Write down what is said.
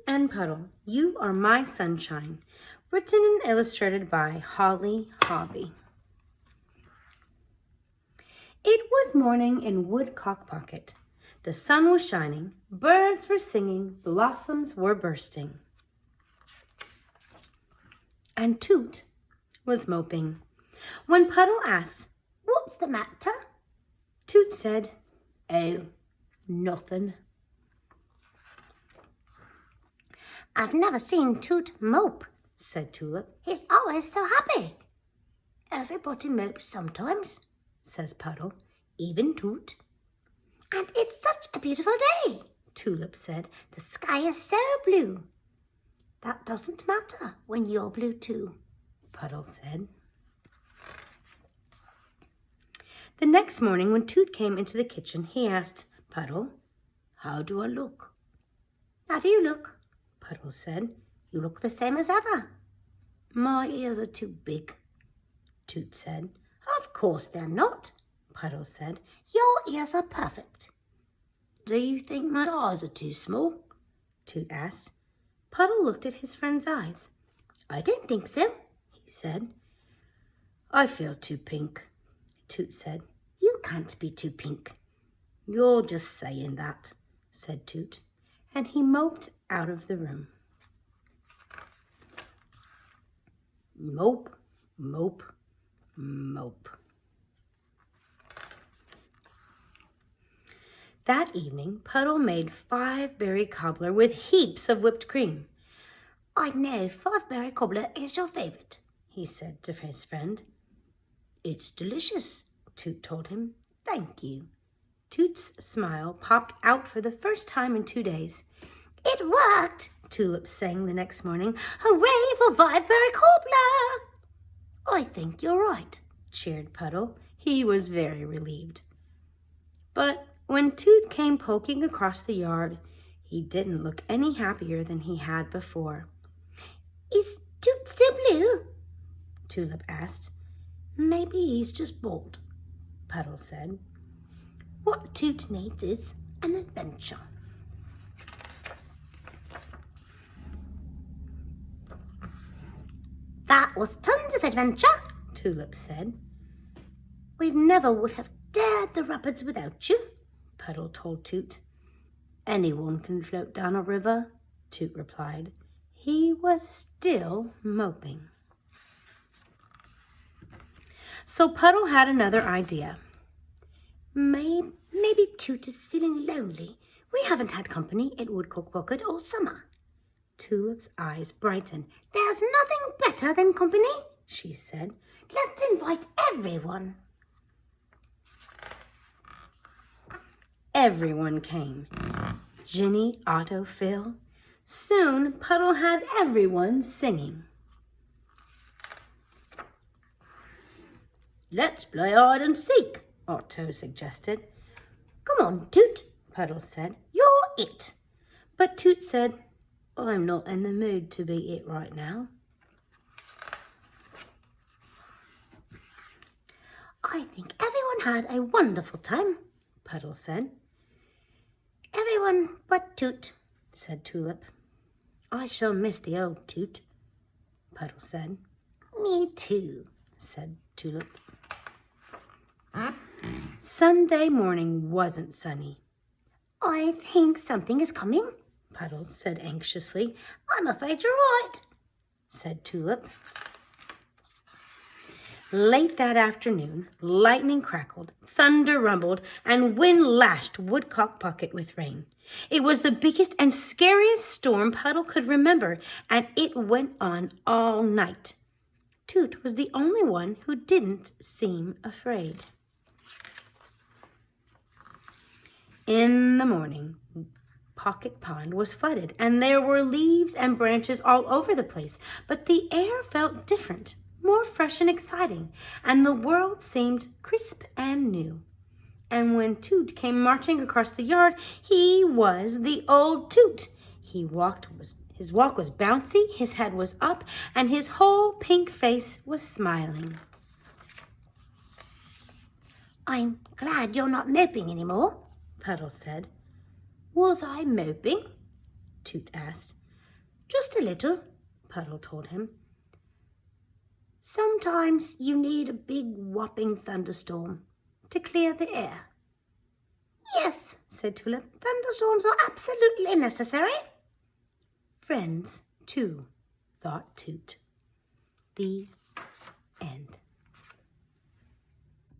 and Puddle, You Are My Sunshine, written and illustrated by Holly Hobbie. It was morning in Woodcock Pocket. The sun was shining, birds were singing, blossoms were bursting. And Toot was moping. When Puddle asked, "What's the matter?" Toot said, "Oh, nothing." "I've never seen Toot mope," said Tulip. "He's always so happy." "Everybody mopes sometimes," says Puddle, "even Toot." "And it's such a beautiful day," Tulip said. "The sky is so blue." "That doesn't matter when you're blue too," Puddle said. The next morning when Toot came into the kitchen, he asked Puddle, "How do I look?" "How do you look?" Puddle said. "You look the same as ever." "My ears are too big," Toot said. "Of course they're not," Puddle said. "Your ears are perfect." "Do you think my eyes are too small?" Toot asked. Puddle looked at his friend's eyes. "I don't think so," he said. "I feel too pink," Toot said. "You can't be too pink." "You're just saying that," said Toot, and he moped out of the room. Mope, mope, mope. That evening, Puddle made 5-berry cobbler with heaps of whipped cream. "I know 5-berry cobbler is your favourite," he said to his friend. "It's delicious," Toot told him. "Thank you." Toot's smile popped out for the first time in 2 days. "It worked," Tulip sang the next morning. "Hooray for 5-berry cobbler!" "I think you're right," cheered Puddle. He was very relieved. But when Toot came poking across the yard, he didn't look any happier than he had before. "Is Toot still blue?" Tulip asked. "Maybe he's just bored," Puddle said. "What Toot needs is an adventure." "That was tons of adventure," Tulip said. "We never would have dared the rapids without you," Puddle told Toot. "Anyone can float down a river," Toot replied. He was still moping. So Puddle had another idea. Maybe Toot is feeling lonely. We haven't had company at Woodcock Pocket all summer." Tulip's eyes brightened. "There's nothing better than company," she said. "Let's invite everyone." Everyone came. Ginny, Otto, Phil. Soon Puddle had everyone singing. "Let's play hide and seek," Otto suggested. "Come on, Toot," Puddle said. "You're it." But Toot said, "I'm not in the mood to be it right now." "I think everyone had a wonderful time," Puddle said. "Everyone but Toot," said Tulip. "I shall miss the old Toot," Puddle said. "Me too," said Tulip. Sunday morning wasn't sunny. "I think something is coming," Puddle said anxiously. "I'm afraid you're right," said Tulip. Late that afternoon, lightning crackled, thunder rumbled, and wind lashed Woodcock Pocket with rain. It was the biggest and scariest storm Puddle could remember, and it went on all night. Toot was the only one who didn't seem afraid. In the morning, Pocket Pond was flooded, and there were leaves and branches all over the place, but the air felt different, more fresh and exciting, and the world seemed crisp and new. And when Toot came marching across the yard, he was the old Toot. His walk was bouncy, his head was up, and his whole pink face was smiling. "I'm glad you're not moping anymore," Puddle said. "Was I moping?" Toot asked. Just a little, Puddle told him. Sometimes you need a big whopping thunderstorm to clear the air. Yes, said Tulip, thunderstorms are absolutely necessary. Friends, too, thought Toot. The end.